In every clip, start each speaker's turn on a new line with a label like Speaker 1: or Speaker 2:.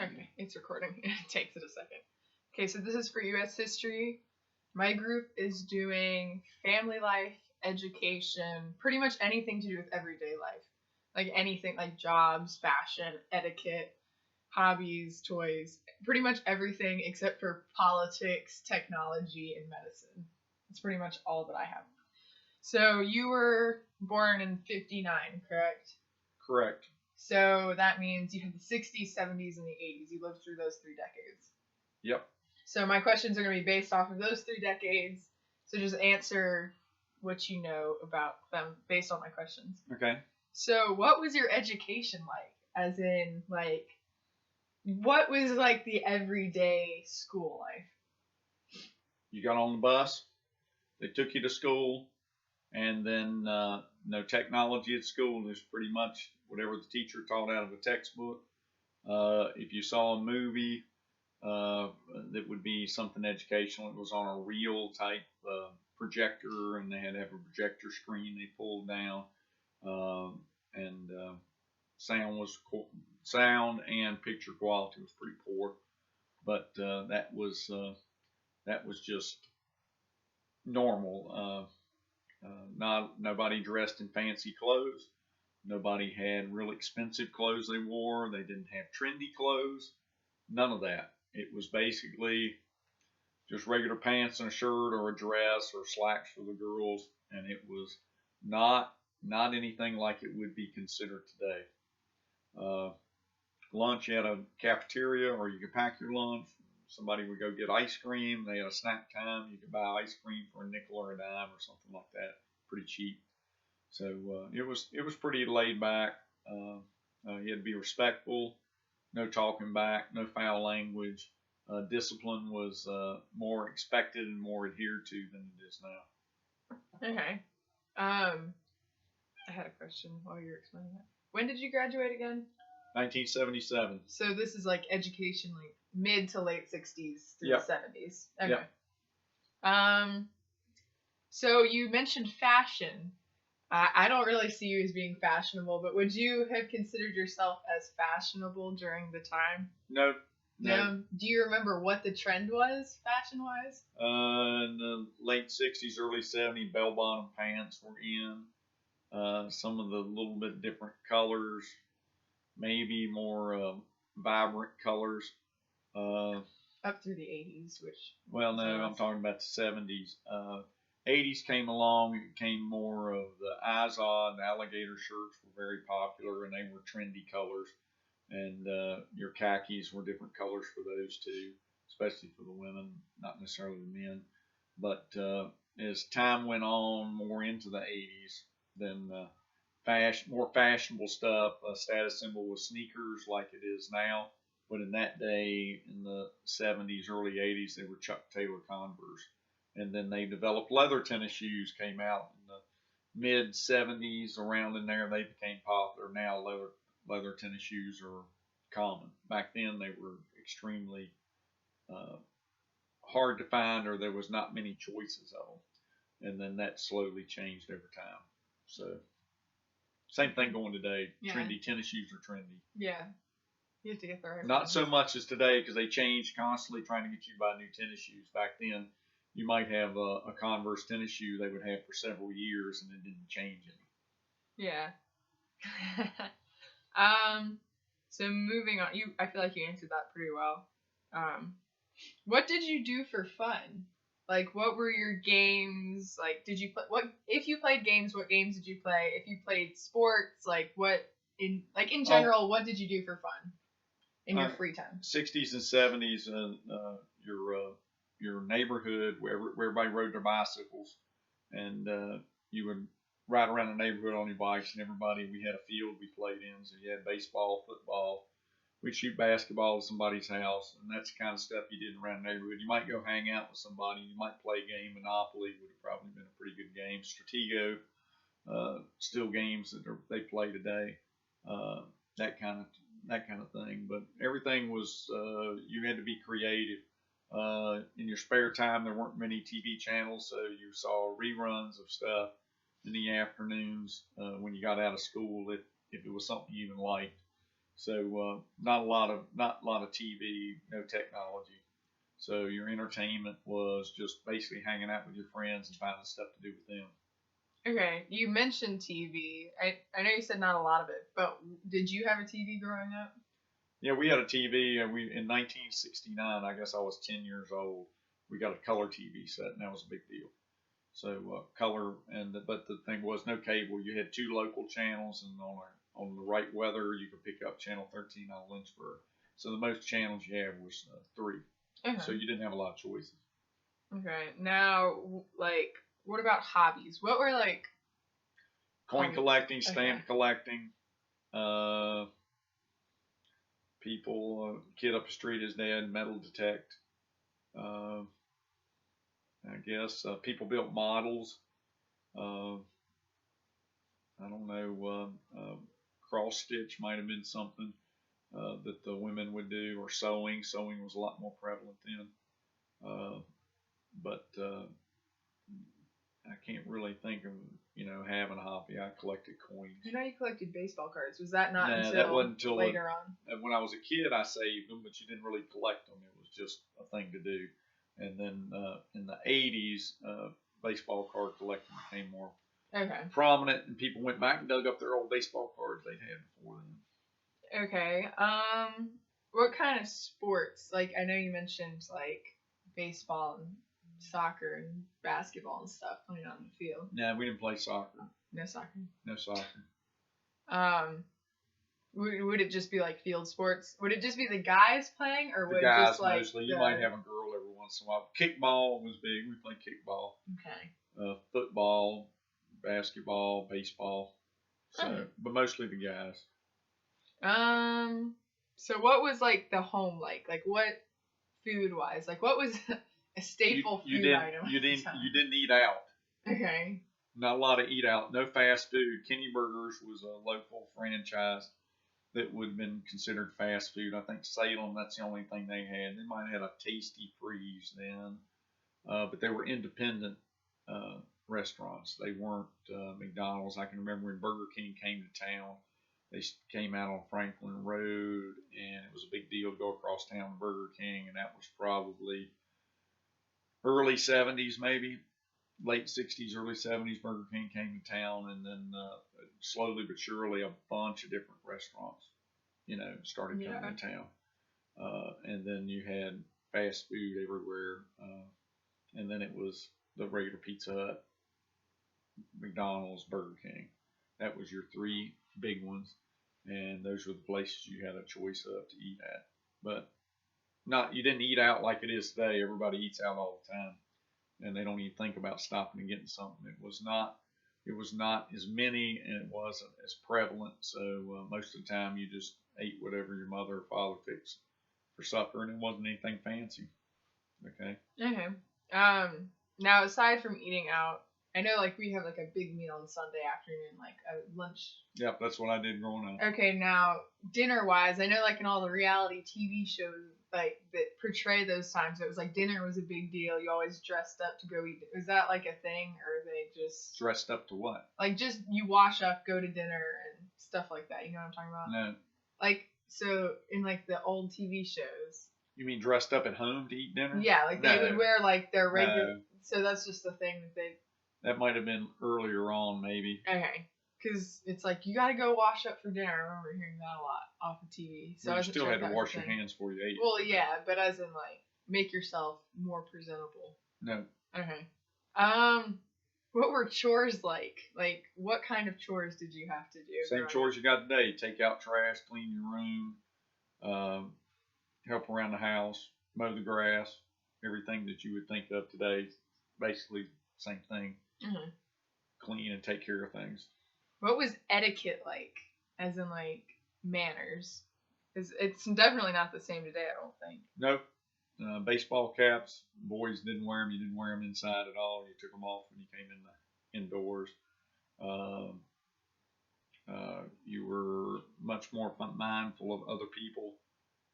Speaker 1: Okay, it's recording. It takes it a second. Okay, so this is for U.S. history. My group is doing family life, education, pretty much anything to do with everyday life. Like anything like jobs, fashion, etiquette, hobbies, toys, pretty much everything except for politics, technology, and medicine. It's pretty much all that I have. So you were born in 59, correct?
Speaker 2: Correct.
Speaker 1: So that means you have the 60s, 70s, and the 80s. You lived through those 3 decades.
Speaker 2: Yep.
Speaker 1: So my questions are going to be based off of those 3 decades. So just answer what you know about them based on my questions.
Speaker 2: Okay.
Speaker 1: So what was your education like? As in, like, what was like the everyday school life?
Speaker 2: You got on the bus. They took you to school, and then no technology at school. There's pretty much whatever the teacher taught out of a textbook. If you saw a movie that would be something educational, it was on a reel type projector, and they had to have a projector screen they pulled down, and sound and picture quality was pretty poor, but that was just normal. Not nobody dressed in fancy clothes. Nobody had real expensive clothes they wore. They didn't have trendy clothes. None of that. It was basically just regular pants and a shirt or a dress or slacks for the girls, and it was not anything like it would be considered today. Lunch, you had a cafeteria, or you could pack your lunch. Somebody would go get ice cream. They had a snack time. You could buy ice cream for a nickel or a dime or something like that, pretty cheap. So it was pretty laid back. You had to be respectful, no talking back, no foul language. Discipline was more expected and more adhered to than it is now.
Speaker 1: Okay. I had a question while you were explaining that. When did you graduate again?
Speaker 2: 1977.
Speaker 1: So this is like education, like mid to late 60s through
Speaker 2: Yep.
Speaker 1: the 70s. Okay.
Speaker 2: Yep.
Speaker 1: So you mentioned fashion. I don't really see you as being fashionable, but would you have considered yourself as fashionable during the time?
Speaker 2: No.
Speaker 1: Do you remember what the trend was, fashion-wise?
Speaker 2: In the late 60s, early 70s, bell-bottom pants were in. Some of the little bit different colors, maybe more vibrant colors.
Speaker 1: Up through the 80s, which...
Speaker 2: Well, no, I'm talking about the 70s. 80s came along. It came more of the Izod, the alligator shirts were very popular, and they were trendy colors. And your khakis were different colors for those too, especially for the women, not necessarily the men. But as time went on, more into the 80s, then more fashionable stuff. A status symbol was sneakers, like it is now. But in that day, in the 70s, early 80s, they were Chuck Taylor Converse. And then they developed leather tennis shoes, came out in the mid 70s, around in there. They became popular. Now leather tennis shoes are common. Back then, they were extremely hard to find, or there was not many choices of them. And then that slowly changed over time. So, same thing going today. Yeah. Trendy tennis shoes are trendy.
Speaker 1: Yeah. You have to get the right
Speaker 2: Not so much as today, because they change constantly trying to get you to buy new tennis shoes. Back then, you might have a Converse tennis shoe they would have for several years, and it didn't change any.
Speaker 1: Yeah. So moving on, I feel like you answered that pretty well. What did you do for fun? Like, what were your games? Like, did you play? What if you played games? What games did you play? If you played sports, like in general, what did you do for fun in your free time?
Speaker 2: 60s and 70s, your neighborhood where everybody rode their bicycles, and you would ride around the neighborhood on your bikes, and we had a field we played in, so you had baseball, football. We'd shoot basketball at somebody's house, and that's the kind of stuff you did around the neighborhood. You might go hang out with somebody. You might play a game. Monopoly would have probably been a pretty good game. Stratego, still games that they play today. That kind of thing. But everything was you had to be creative. In your spare time, there weren't many TV channels, so you saw reruns of stuff in the afternoons when you got out of school, if it was something you even liked. So not a lot of TV, no technology. So your entertainment was just basically hanging out with your friends and finding stuff to do with them.
Speaker 1: Okay, you mentioned TV. I know you said not a lot of it, but did you have a TV growing up?
Speaker 2: Yeah, we had a TV. We in 1969. I guess I was 10 years old. We got a color TV set, and that was a big deal. So color, but the thing was no cable. You had two local channels, and on the right weather, you could pick up channel 13 out of Lynchburg. So the most channels you had was three.
Speaker 1: Okay.
Speaker 2: So you didn't have a lot of choices.
Speaker 1: Okay. Now, like, what about hobbies? What were like
Speaker 2: Coin collecting,
Speaker 1: okay.
Speaker 2: stamp collecting. People, kid up the street, his dad metal detect. I guess people built models. I don't know. Cross stitch might have been something that the women would do, or sewing. Sewing was a lot more prevalent then. But I can't really think of having a hobby. I collected coins.
Speaker 1: I know you collected baseball cards. Was that not until
Speaker 2: that wasn't until
Speaker 1: later on?
Speaker 2: When I was a kid, I saved them, but you didn't really collect them. It was just a thing to do. And then in the 80s, baseball card collecting became more prominent, and people went back and dug up their old baseball cards they'd had before then.
Speaker 1: Okay. What kind of sports? Like, I know you mentioned like baseball and soccer and basketball and stuff playing on the field.
Speaker 2: No, we didn't play soccer.
Speaker 1: No soccer.
Speaker 2: No soccer.
Speaker 1: Would it just be like field sports? Would it just be the guys playing, or would
Speaker 2: the guys
Speaker 1: it just like
Speaker 2: mostly? You might have a girl every once in a while. Kickball was big. We played kickball.
Speaker 1: Okay.
Speaker 2: Football, basketball, baseball. So, but mostly the guys.
Speaker 1: So what was like the home like? Like what food wise? Like what was a staple food item?
Speaker 2: You didn't eat out.
Speaker 1: Okay.
Speaker 2: Not a lot of eat out. No fast food. Kenny Burgers was a local franchise that would have been considered fast food. I think Salem, that's the only thing they had. They might have had a Tasty Freeze then, but they were independent restaurants. They weren't McDonald's. I can remember when Burger King came to town. They came out on Franklin Road, and it was a big deal to go across town to Burger King, and that was probably early 70s, maybe late 60s, early 70s. Burger King came to town, and then slowly but surely a bunch of different restaurants, started coming to town. And then you had fast food everywhere, and then it was the regular Pizza Hut, McDonald's, Burger King. That was your three big ones, and those were the places you had a choice of to eat at. But you didn't eat out like it is today. Everybody eats out all the time, and they don't even think about stopping and getting something. It was not as many, and it wasn't as prevalent. So most of the time you just ate whatever your mother or father fixed for supper, and it wasn't anything fancy. Okay.
Speaker 1: Now aside from eating out, I know like we have like a big meal on Sunday afternoon, like a lunch.
Speaker 2: Yep, that's what I did growing up.
Speaker 1: Okay, now dinner wise, I know like in all the reality TV shows like that portray those times, it was like dinner was a big deal. You always dressed up to go eat. Was that like a thing, or they just
Speaker 2: dressed up to what?
Speaker 1: Like just you wash up, go to dinner, and stuff like that. You know what I'm talking about?
Speaker 2: No.
Speaker 1: Like so in like the old TV shows.
Speaker 2: You mean dressed up at home to eat dinner?
Speaker 1: Yeah, like they would wear like their regular.
Speaker 2: No.
Speaker 1: So that's just the thing that they.
Speaker 2: That might have been earlier on, maybe.
Speaker 1: Okay, because it's like you got to go wash up for dinner. I remember hearing that a lot off of TV. So
Speaker 2: you still had to wash your hands before you ate.
Speaker 1: Well, yeah, but as in like make yourself more presentable.
Speaker 2: No.
Speaker 1: Okay. What were chores like? Like, what kind of chores did you have to do?
Speaker 2: Same chores you got today. Take out trash, clean your room, help around the house, mow the grass, everything that you would think of today. Basically, same thing.
Speaker 1: Mm-hmm.
Speaker 2: Clean and take care of things.
Speaker 1: What was etiquette like? As in, like, manners? Because it's definitely not the same today, I don't think.
Speaker 2: Nope. Baseball caps, boys didn't wear them. You didn't wear them inside at all. You took them off when you came indoors. You were much more mindful of other people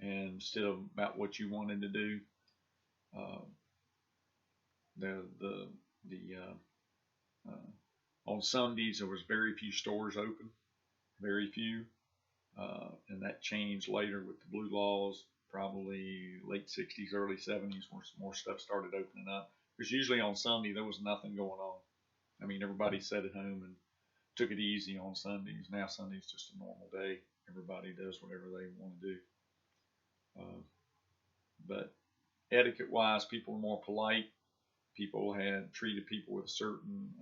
Speaker 2: and instead of about what you wanted to do. On Sundays there was very few stores open, very few. and that changed later with the blue laws, probably late 60s, early 70s, where some more stuff started opening up. Because usually on Sunday, there was nothing going on. I mean, everybody sat at home and took it easy on Sundays. Now Sunday's just a normal day. Everybody does whatever they want to do. But etiquette wise, people were more polite. People had treated people with a certain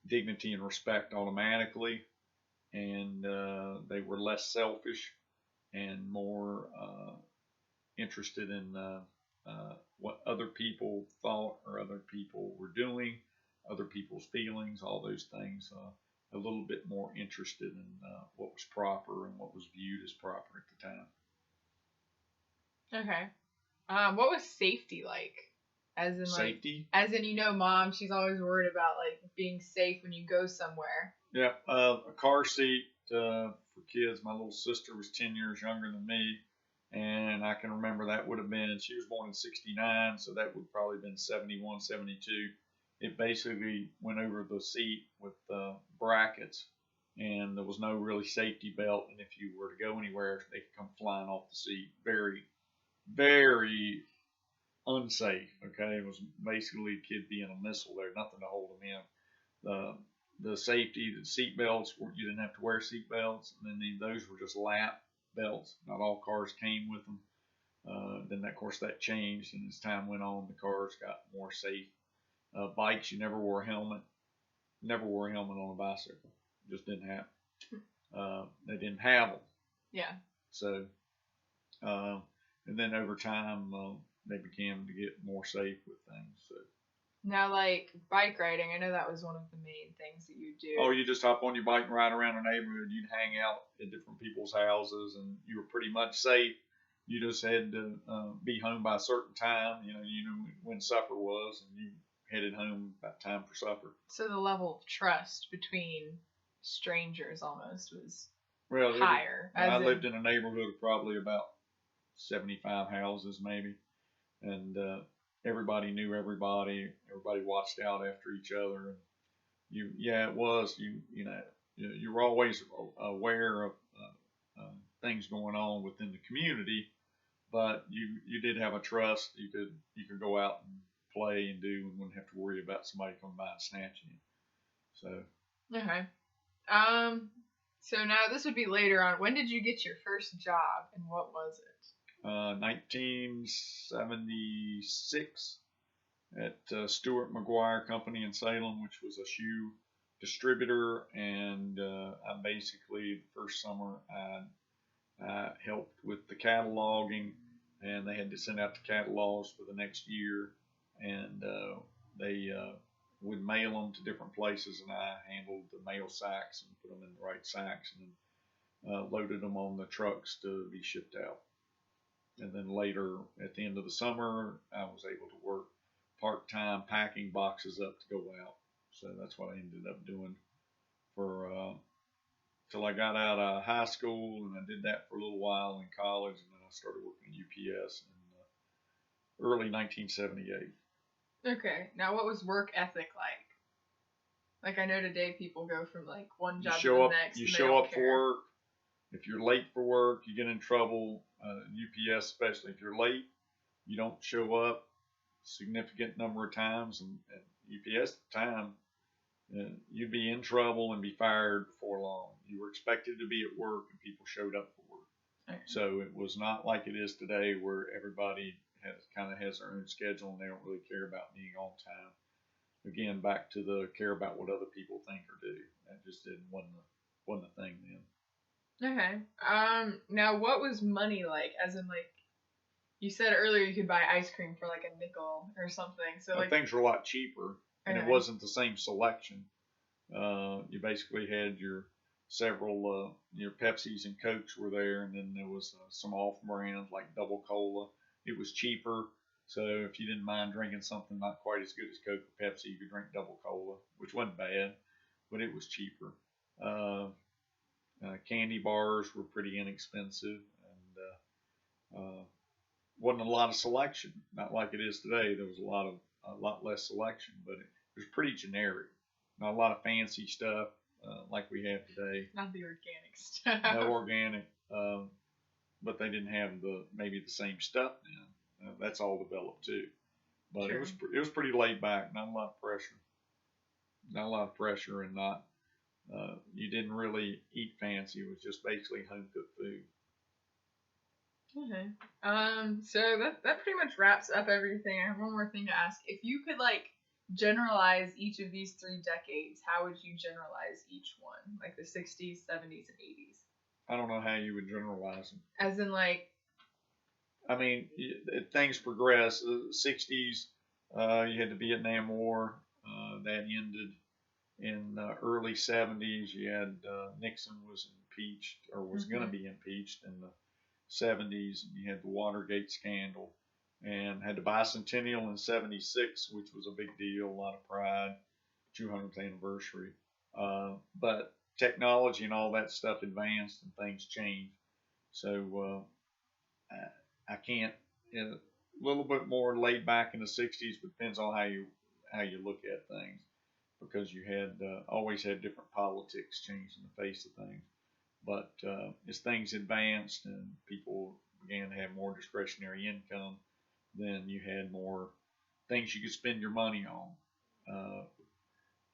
Speaker 2: dignity and respect automatically, and they were less selfish and more interested in what other people thought or other people were doing, other people's feelings, all those things. A little bit more interested in what was proper and what was viewed as proper at the
Speaker 1: time. Okay. What was safety like? As in,
Speaker 2: safety?
Speaker 1: As in, Mom, she's always worried about, being safe when you go somewhere.
Speaker 2: Yeah, a car seat for kids. My little sister was 10 years younger than me, and I can remember that would have been, she was born in 69, so that would probably have been 71, 72. It basically went over the seat with brackets, and there was no really safety belt, and if you were to go anywhere, they could come flying off the seat. Very, very unsafe. Okay, it was basically a kid being a missile there, nothing to hold them in. The safety, the seat belts, you didn't have to wear seat belts, and then those were just lap belts. Not all cars came with them. Then of course that changed, and as time went on, the cars got more safe. Bikes, you never wore a helmet. Never wore a helmet on a bicycle. Just didn't happen. They didn't have them.
Speaker 1: Yeah.
Speaker 2: So, and then over time, they began to get more safe with things. So.
Speaker 1: Now, bike riding, I know that was one of the main things that you do.
Speaker 2: Oh, you just hop on your bike and ride around the neighborhood. You'd hang out at different people's houses, and you were pretty much safe. You just had to be home by a certain time. You knew when supper was, and you headed home about time for supper.
Speaker 1: So the level of trust between strangers almost was higher.
Speaker 2: I lived in a neighborhood of probably about 75 houses maybe, and everybody knew everybody. Everybody watched out after each other. And you were always aware of things going on within the community, but you did have a trust. You could go out and play and do, and wouldn't have to worry about somebody coming by and snatching you. So.
Speaker 1: Okay. So now this would be later on. When did you get your first job, and what was it?
Speaker 2: 1976 at Stuart McGuire Company in Salem, which was a shoe distributor, and I basically the first summer I helped with the cataloging, and they had to send out the catalogs for the next year, and they would mail them to different places, and I handled the mail sacks and put them in the right sacks, and loaded them on the trucks to be shipped out. And then later, at the end of the summer, I was able to work part-time packing boxes up to go out. So that's what I ended up doing for till I got out of high school, and I did that for a little while in college, and then I started working at UPS in early 1978.
Speaker 1: Okay. Now, what was work ethic like? I know today people go from one job to the next.
Speaker 2: You show up for work. If you're late for work, you get in trouble. UPS especially, if you're late, you don't show up a significant number of times, and UPS at the time, you'd be in trouble and be fired before long. You were expected to be at work, and people showed up for work. Okay. So it was not like it is today, where everybody has their own schedule, and they don't really care about being on time. Again, back to the care about what other people think or do. That just wasn't a thing then.
Speaker 1: Okay. Now, what was money like? As in, you said earlier you could buy ice cream for a nickel or something. So
Speaker 2: things were a lot cheaper, and it wasn't the same selection. You basically had your several your Pepsis and Cokes were there, and then there was some off brands like Double Cola. It was cheaper, so if you didn't mind drinking something not quite as good as Coke or Pepsi, you could drink Double Cola, which wasn't bad, but it was cheaper. Candy bars were pretty inexpensive, and wasn't a lot of selection. Not like it is today. There was a lot less selection, but it was pretty generic. Not a lot of fancy stuff. like we have today.
Speaker 1: Not the organic stuff.
Speaker 2: No organic, but they didn't have maybe the same stuff then. That's all developed too. But
Speaker 1: True.
Speaker 2: it was pretty laid back, not a lot of pressure, and not you didn't really eat fancy. It was just basically home cooked food.
Speaker 1: Okay. So that pretty much wraps up everything. I have one more thing to ask. If you could like generalize each of these 3 decades, how would you generalize each one? Like the 60s, 70s, and 80s?
Speaker 2: I don't know how you would generalize them.
Speaker 1: As in like,
Speaker 2: I mean, things progress. The 60s, you had the Vietnam War that ended. In the early 70s, you had Nixon was impeached or was going to be impeached in the 70s. You had the Watergate scandal and had the bicentennial in 76, which was a big deal, a lot of pride, 200th anniversary. But technology and all that stuff advanced and things changed. So I can't. A little bit more laid back in the 60s, but depends on how you look at things, because you had always had different politics changing the face of things. But as things advanced and people began to have more discretionary income, then you had more things you could spend your money on.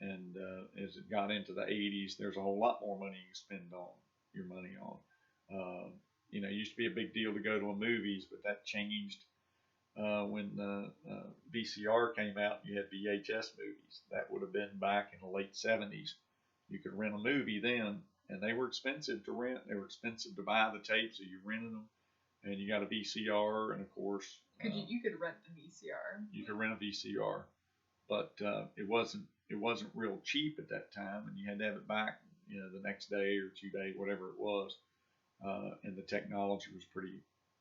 Speaker 2: And as it got into the 80s, there's a whole lot more money you can spend on your money on. It used to be a big deal to go to the movies, but that changed when VCR came out. You had VHS movies. That would have been back in the late 70s. You could rent a movie then, and they were expensive to rent. They were expensive to buy the tapes, so you rented them, and you got a VCR, and of course,
Speaker 1: you could rent the VCR.
Speaker 2: You could rent a VCR, but it wasn't real cheap at that time, and you had to have it back, the next day or 2 days, whatever it was. And the technology was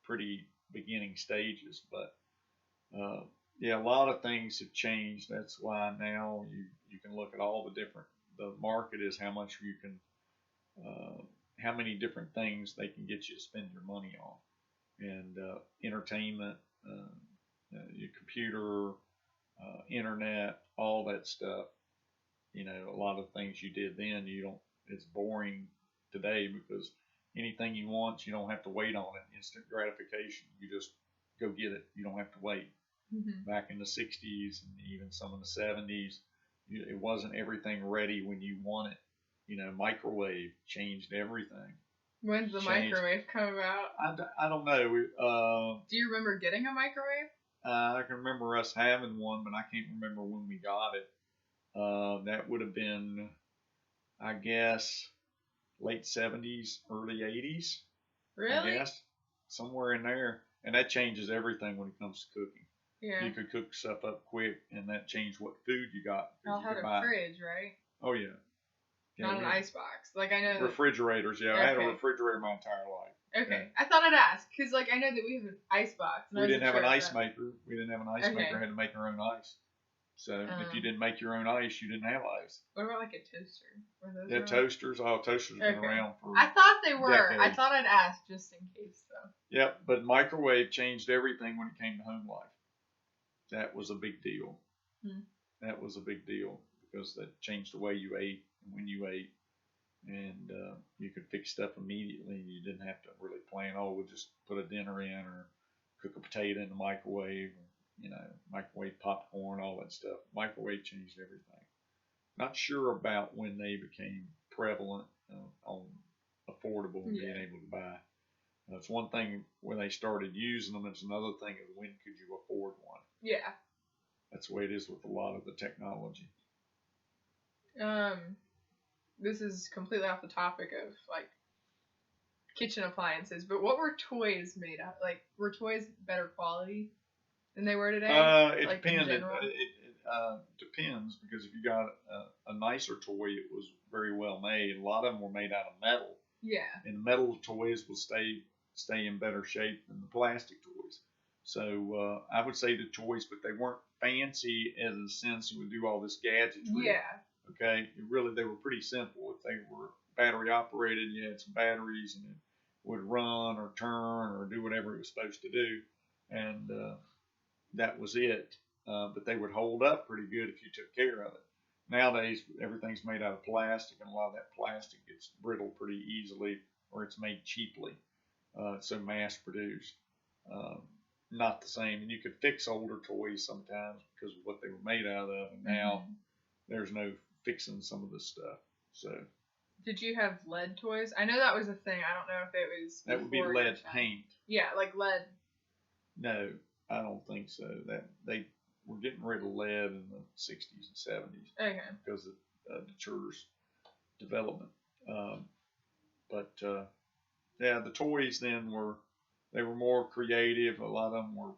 Speaker 2: pretty beginning stages, but a lot of things have changed. That's why now you can look at all the market is how much you can, how many different things they can get you to spend your money on, and entertainment, your computer, internet, all that stuff. A lot of things you did then, it's boring today, because anything you want, you don't have to wait on it. Instant gratification. You just go get it. You don't have to wait.
Speaker 1: Mm-hmm.
Speaker 2: Back in the 60s and even some in the 70s, it wasn't everything ready when you want it. Microwave changed everything.
Speaker 1: When's the microwave come about?
Speaker 2: I don't know.
Speaker 1: Do you remember getting a microwave?
Speaker 2: I can remember us having one, but I can't remember when we got it. That would have been, I guess, late 70s, early 80s.
Speaker 1: Really?
Speaker 2: I guess. Somewhere in there. And that changes everything when it comes to cooking.
Speaker 1: Yeah.
Speaker 2: You could cook stuff up quick, and that changed what food you got.
Speaker 1: I'll have a fridge, right?
Speaker 2: Oh, yeah.
Speaker 1: Not an icebox. Like, I know.
Speaker 2: Refrigerators, yeah. Okay. I had a refrigerator my entire life.
Speaker 1: Okay. Yeah. I thought I'd ask, because, like, I know that we have an icebox.
Speaker 2: We didn't have an ice maker. We didn't have an ice maker. We had to make our own ice. So if you didn't make your own ice, you didn't have ice.
Speaker 1: What about like a toaster?
Speaker 2: Yeah, toasters. Oh, toasters have been around for
Speaker 1: I thought they were.
Speaker 2: decades.
Speaker 1: I thought I'd ask just in case, though.
Speaker 2: Yep, but microwave changed everything when it came to home life. That was a big deal. That was a big deal, because that changed the way you ate and when you ate. And you could fix stuff immediately. You didn't have to really plan, we'll just put a dinner in or cook a potato in the microwave. Microwave popcorn, all that stuff. Microwave changed everything. Not sure about when they became prevalent on affordable and being able to buy. It's one thing when they started using them. It's another thing of when could you afford one.
Speaker 1: Yeah.
Speaker 2: That's the way it is with a lot of the technology.
Speaker 1: This is completely off the topic of like kitchen appliances, but what were toys made of? Like, were toys better quality than they were today?
Speaker 2: It depends. It depends, because if you got a nicer toy, it was very well made. A lot of them were made out of metal.
Speaker 1: Yeah.
Speaker 2: And the metal toys will stay in better shape than the plastic toys. So I would say the toys, but they weren't fancy in the sense you would do all this gadgetry.
Speaker 1: Yeah.
Speaker 2: Okay. They were pretty simple. If they were battery operated, you had some batteries and it would run or turn or do whatever it was supposed to do. And that was it. But they would hold up pretty good if you took care of it. Nowadays, everything's made out of plastic, and a lot of that plastic gets brittle pretty easily, or it's made cheaply, so mass produced. Um, Not the same, and you could fix older toys sometimes because of what they were made out of, and now there's no fixing some of this stuff. So
Speaker 1: Did you have lead toys? I know that was a thing. I don't know if it was.
Speaker 2: that would be
Speaker 1: before
Speaker 2: lead
Speaker 1: your time.
Speaker 2: paint.
Speaker 1: Yeah, like lead.
Speaker 2: No, I don't think so. That they were getting rid of lead in the 60s and 70s
Speaker 1: Okay.
Speaker 2: because it deters development. But yeah, the toys then were more creative. A lot of them were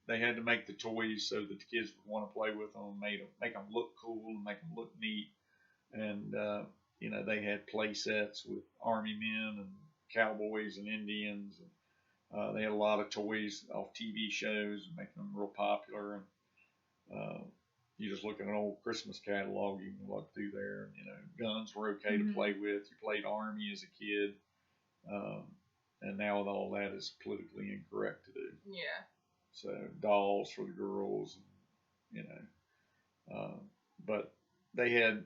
Speaker 2: they had to make the toys so that the kids would want to play with them, make them look cool and make them look neat. And you know, they had play sets with army men and cowboys and Indians. And they had a lot of toys off TV shows, making them real popular. And you just look at an old Christmas catalog, you can look through there. You know, guns were okay to play with. You played army as a kid. And now with all that, it's politically incorrect to do.
Speaker 1: Yeah.
Speaker 2: So dolls for the girls, and, you know, but they had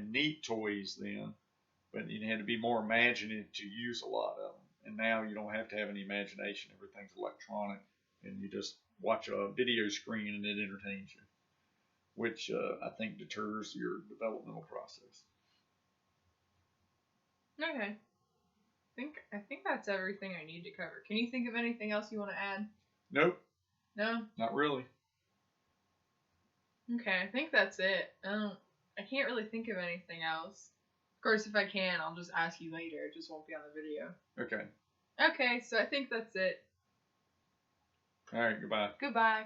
Speaker 2: neat toys then, but you had to be more imaginative to use a lot of them. And now you don't have to have any imagination; everything's electronic, and you just watch a video screen and it entertains you, which I think deters your developmental process.
Speaker 1: Okay. I think that's everything I need to cover. Can you think of anything else you want to add?
Speaker 2: Nope.
Speaker 1: No?
Speaker 2: Not really.
Speaker 1: Okay, I think that's it. I can't really think of anything else. Of course, if I can, I'll just ask you later. It just won't be on the video.
Speaker 2: Okay.
Speaker 1: Okay, so I think that's it.
Speaker 2: All right. Goodbye.
Speaker 1: Goodbye.